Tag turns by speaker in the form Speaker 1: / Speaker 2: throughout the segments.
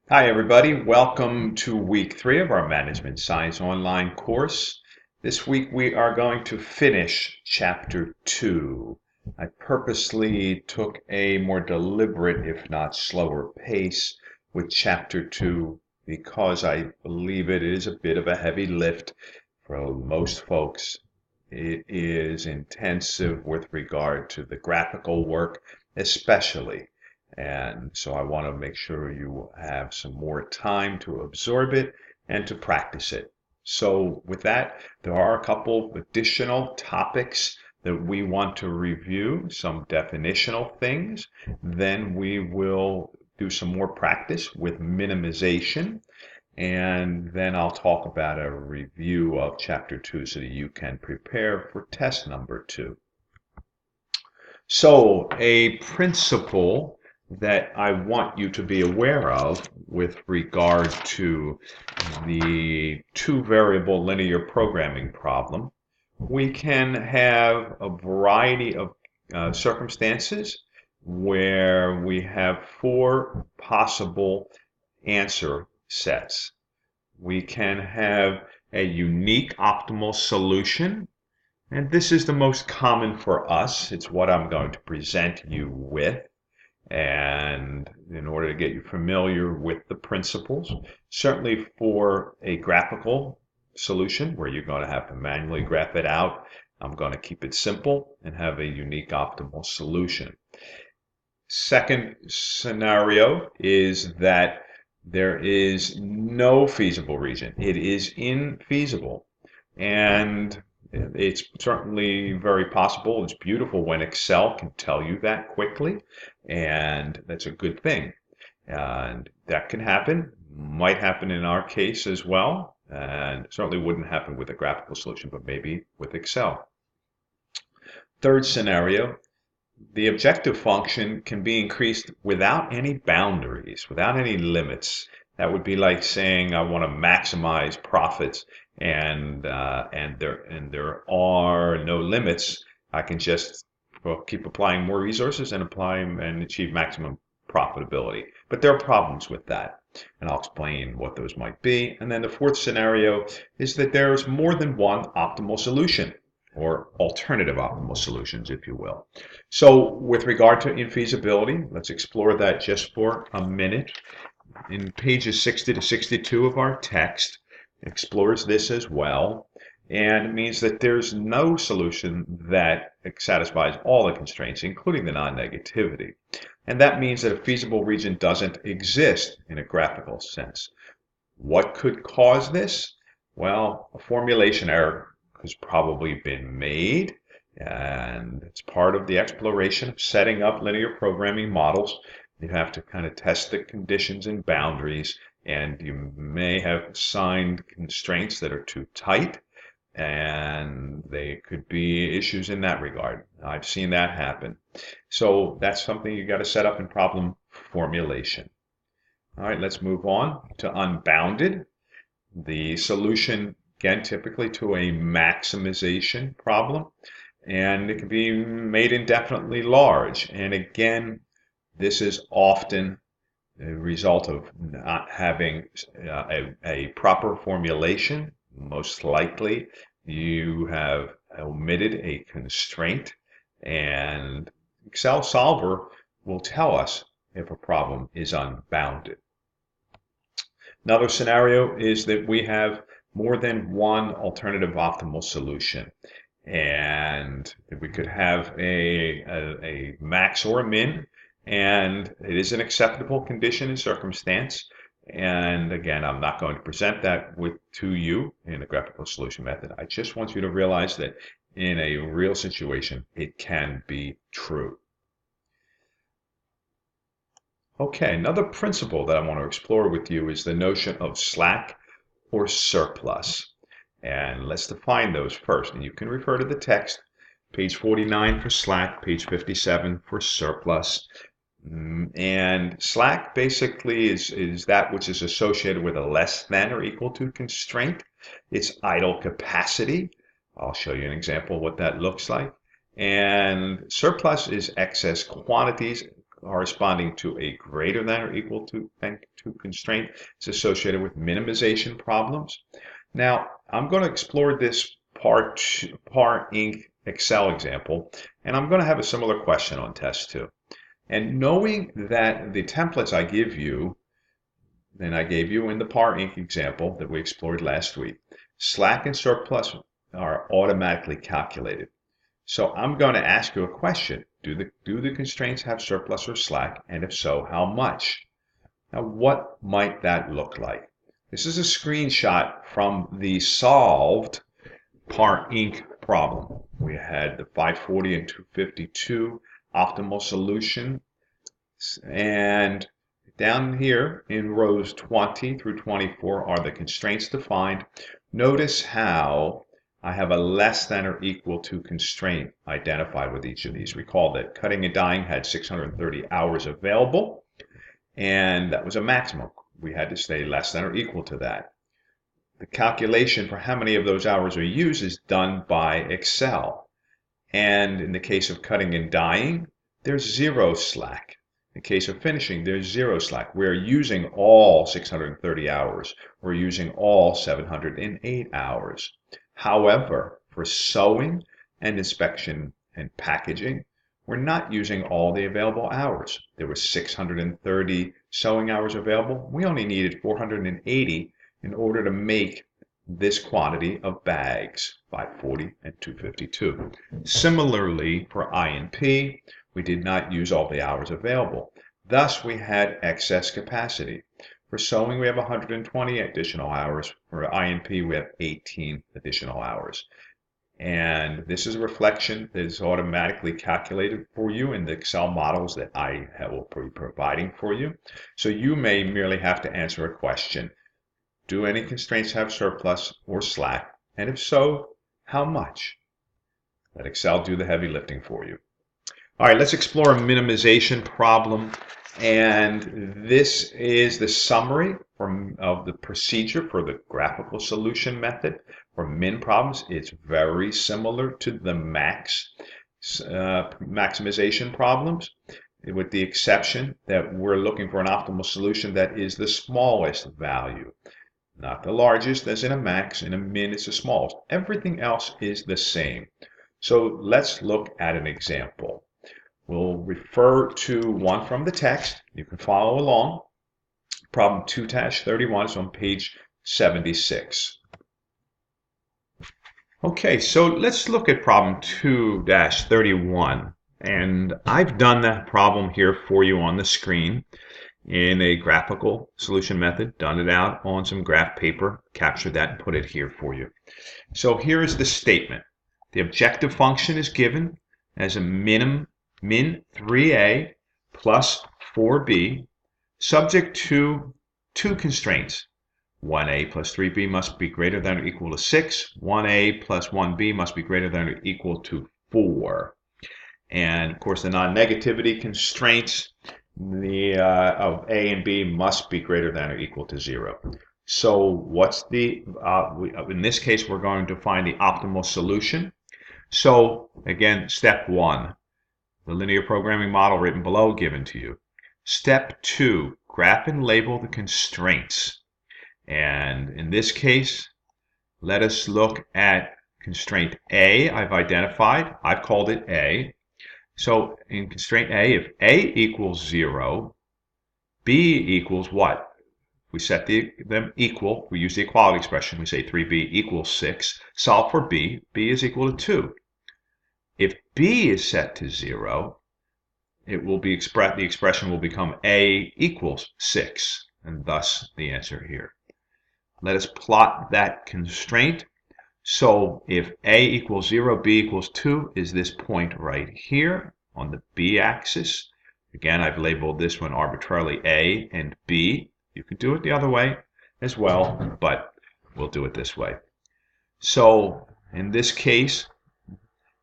Speaker 1: Hi, everybody. Welcome to week 3 of our Management Science online course. This week we are going to finish chapter 2. I purposely took a more deliberate, if not slower, pace with chapter 2 because I believe it is a bit of a heavy lift for most folks. It is intensive with regard to the graphical work, especially. And so I want to make sure you have some more time to absorb it and to practice it. So with that, there are a couple of additional topics that we want to review, some definitional things. Then we will do some more practice with minimization. And then I'll talk about a review of chapter 2 so that you can prepare for test number 2. So a principle that I want you to be aware of with regard to the two variable linear programming problem, we can have a variety of circumstances where we have 4 possible answer sets. We can have a unique optimal solution, and this is the most common for us. It's what I'm going to present you with. And in order to get you familiar with the principles, certainly for a graphical solution where you're going to have to manually graph it out, I'm going to keep it simple and have a unique optimal solution. Second scenario is that there is no feasible region. It is infeasible. And it's certainly very possible. It's beautiful when Excel can tell you that quickly, and that's a good thing. And that can happen, might happen in our case as well, and certainly wouldn't happen with a graphical solution, but maybe with Excel. Third scenario, the objective function can be increased without any boundaries, without any limits. That would be like saying I want to maximize profits, and there are no limits. I can just keep applying more resources and apply and achieve maximum profitability. But there are problems with that, and I'll explain what those might be. And then the fourth scenario is that there's more than one optimal solution, or alternative optimal solutions, if you will. So with regard to infeasibility, let's explore that just for a minute. In pages 60 to 62 of our text, it explores this as well, and it means that there's no solution that satisfies all the constraints, including the non-negativity. And that means that a feasible region doesn't exist in a graphical sense. What could cause this? Well, a formulation error has probably been made, and it's part of the exploration of setting up linear programming models. You have to kind of test the conditions and boundaries, and you may have assigned constraints that are too tight, and they could be issues in that regard. I've seen that happen. So that's something you got to set up in problem formulation. All right, let's move on to unbounded. The solution, again, typically to a maximization problem, and it can be made indefinitely large. And again, this is often a result of not having a proper formulation. Most likely, you have omitted a constraint, and Excel Solver will tell us if a problem is unbounded. Another scenario is that we have more than one alternative optimal solution, and we could have a max or a min, and it is an acceptable condition and circumstance. And again, I'm not going to present that to you in a graphical solution method. I just want you to realize that in a real situation, it can be true. Okay, another principle that I want to explore with you is the notion of slack or surplus. And let's define those first. And you can refer to the text, page 49 for slack, page 57 for surplus. And slack basically is that which is associated with a less than or equal to constraint. It's idle capacity. I'll show you an example of what that looks like. And surplus is excess quantities corresponding to a greater than or equal to constraint is associated with minimization problems. Now, I'm going to explore this Part Inc. Excel example, and I'm going to have a similar question on test 2. And knowing that the templates I give you, and I gave you in the Part Inc. example that we explored last week, slack and surplus are automatically calculated. So I'm going to ask you a question. Do the constraints have surplus or slack? And if so, how much? Now, what might that look like? This is a screenshot from the solved Part Inc. problem. We had the 540 and 252 optimal solution. And down here in rows 20 through 24 are the constraints defined. Notice how I have a less than or equal to constraint identified with each of these. Recall that cutting and dyeing had 630 hours available, and that was a maximum. We had to stay less than or equal to that. The calculation for how many of those hours are used is done by Excel. And in the case of cutting and dyeing, there's 0 slack. In the case of finishing, there's 0 slack. We're using all 630 hours. We're using all 708 hours. However, for sewing and inspection and packaging, we're not using all the available hours. There were 630 sewing hours available. We only needed 480 in order to make this quantity of bags, 540 and 252. Similarly, for I&P, we did not use all the hours available. Thus, we had excess capacity. For sewing, we have 120 additional hours. For I&P, we have 18 additional hours. And this is a reflection that is automatically calculated for you in the Excel models that I will be providing for you. So you may merely have to answer a question. Do any constraints have surplus or slack? And if so, how much? Let Excel do the heavy lifting for you. All right, let's explore a minimization problem. And this is the summary of the procedure for the graphical solution method. For min problems, it's very similar to the maximization problems, with the exception that we're looking for an optimal solution that is the smallest value. Not the largest, as in a max. In a min, it's the smallest. Everything else is the same. So let's look at an example. We'll refer to one from the text. You can follow along. Problem 2-31 is on page 76. Okay, so let's look at problem 2-31. And I've done that problem here for you on the screen in a graphical solution method, done it out on some graph paper, captured that and put it here for you. So here is the statement. The objective function is given as a min 3a plus 4b, subject to two constraints. 1a plus 3b must be greater than or equal to 6. 1a plus 1b must be greater than or equal to 4. And of course, the non-negativity constraints of a and b must be greater than or equal to 0. So what's the, in this case, we're going to find the optimal solution. So again, step 1, the linear programming model written below given to you. Step 2, graph and label the constraints. And in this case, let us look at constraint A. I've identified, I've called it A. So in constraint A, if A equals 0, B equals what? We set them equal. We use the equality expression. We say 3B equals 6. Solve for B. B is equal to 2. If B is set to 0, it will be the expression will become A equals 6, and thus the answer here. Let us plot that constraint. So if A equals 0, B equals 2 is this point right here on the B axis. Again, I've labeled this one arbitrarily A and B. You could do it the other way as well, but we'll do it this way. So in this case,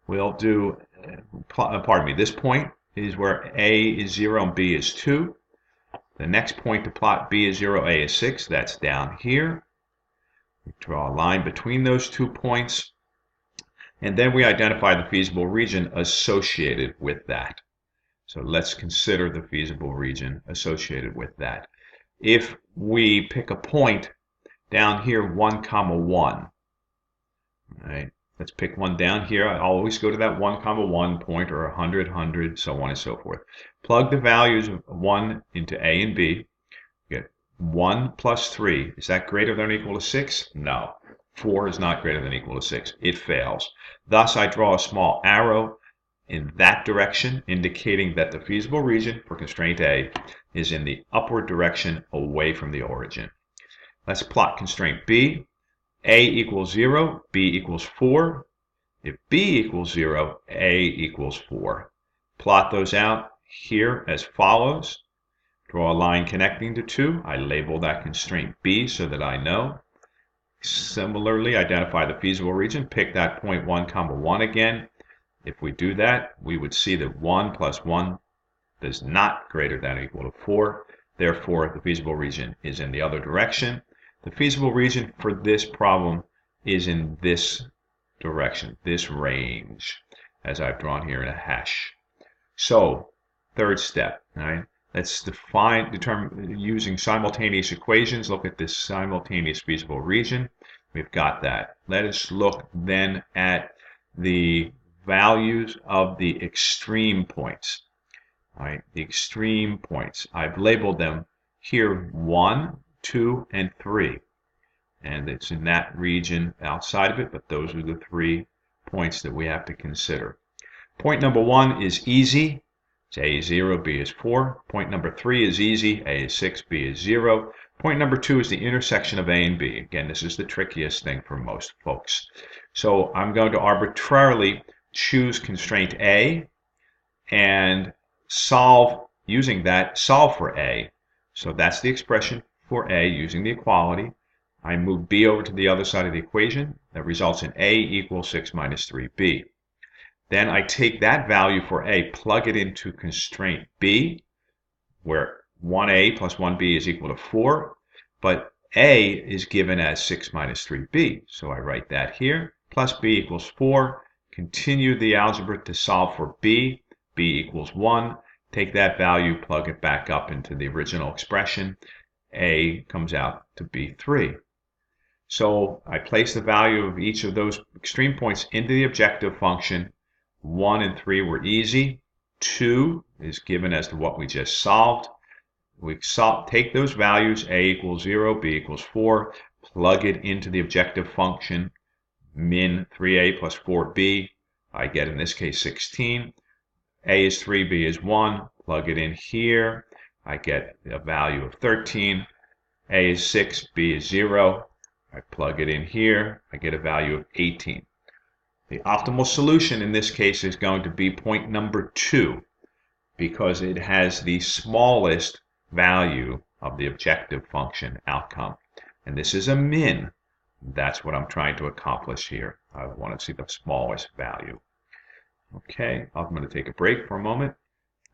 Speaker 1: we'll do, pardon me, this point is where A is 0 and B is 2. The next point to plot, B is 0, A is 6. That's down here. We draw a line between those 2 points. And then we identify the feasible region associated with that. So let's consider the feasible region associated with that. If we pick a point down here, 1, 1, right? Let's pick one down here. I always go to that 1, 1 point, or 100, 100, so on and so forth. Plug the values of 1 into A and B. Get 1 plus 3. Is that greater than or equal to 6? No. 4 is not greater than or equal to 6. It fails. Thus, I draw a small arrow in that direction, indicating that the feasible region for constraint A is in the upward direction away from the origin. Let's plot constraint B. A equals 0, B equals 4. If B equals 0, A equals 4. Plot those out here as follows. Draw a line connecting the two. I label that constraint B so that I know. Similarly, identify the feasible region. Pick that point 1, 1 again. If we do that, we would see that 1 plus 1 is not greater than or equal to 4. Therefore, the feasible region is in the other direction. The feasible region for this problem is in this direction, this range, as I've drawn here in a hash. So, third step, right? Let's determine using simultaneous equations. Look at this simultaneous feasible region. We've got that. Let us look then at the values of the extreme points. All right, the extreme points. I've labeled them here 1, 2, and 3. And it's in that region outside of it, but those are the 3 points that we have to consider. Point number 1 is easy. It's A is 0, B is 4. Point number 3 is easy. A is 6, B is 0. Point number 2 is the intersection of A and B. Again, this is the trickiest thing for most folks. So I'm going to arbitrarily choose constraint A and solve, using that, solve for A. So that's the expression for A using the equality. I move B over to the other side of the equation. That results in A equals 6 minus 3B. Then I take that value for A, plug it into constraint B, where 1A plus 1B is equal to 4, but A is given as 6 minus 3B. So I write that here, plus B equals 4. Continue the algebra to solve for B. B equals 1. Take that value, plug it back up into the original expression. A comes out to be 3. So I place the value of each of those extreme points into the objective function. 1 and 3 were easy. 2 is given as to what we just solved. We take those values, A equals 0, B equals 4, plug it into the objective function, min 3A plus 4B. I get, in this case, 16. A is 3, B is 1. Plug it in here. I get a value of 13. A is 6, B is 0. I plug it in here. I get a value of 18. The optimal solution in this case is going to be point number 2, because it has the smallest value of the objective function outcome. And this is a min. That's what I'm trying to accomplish here. I want to see the smallest value. Okay, I'm going to take a break for a moment.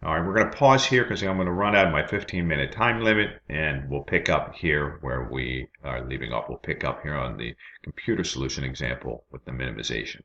Speaker 1: All right, we're going to pause here because I'm going to run out of my 15-minute time limit, and we'll pick up here where we are leaving off. We'll pick up here on the computer solution example with the minimization.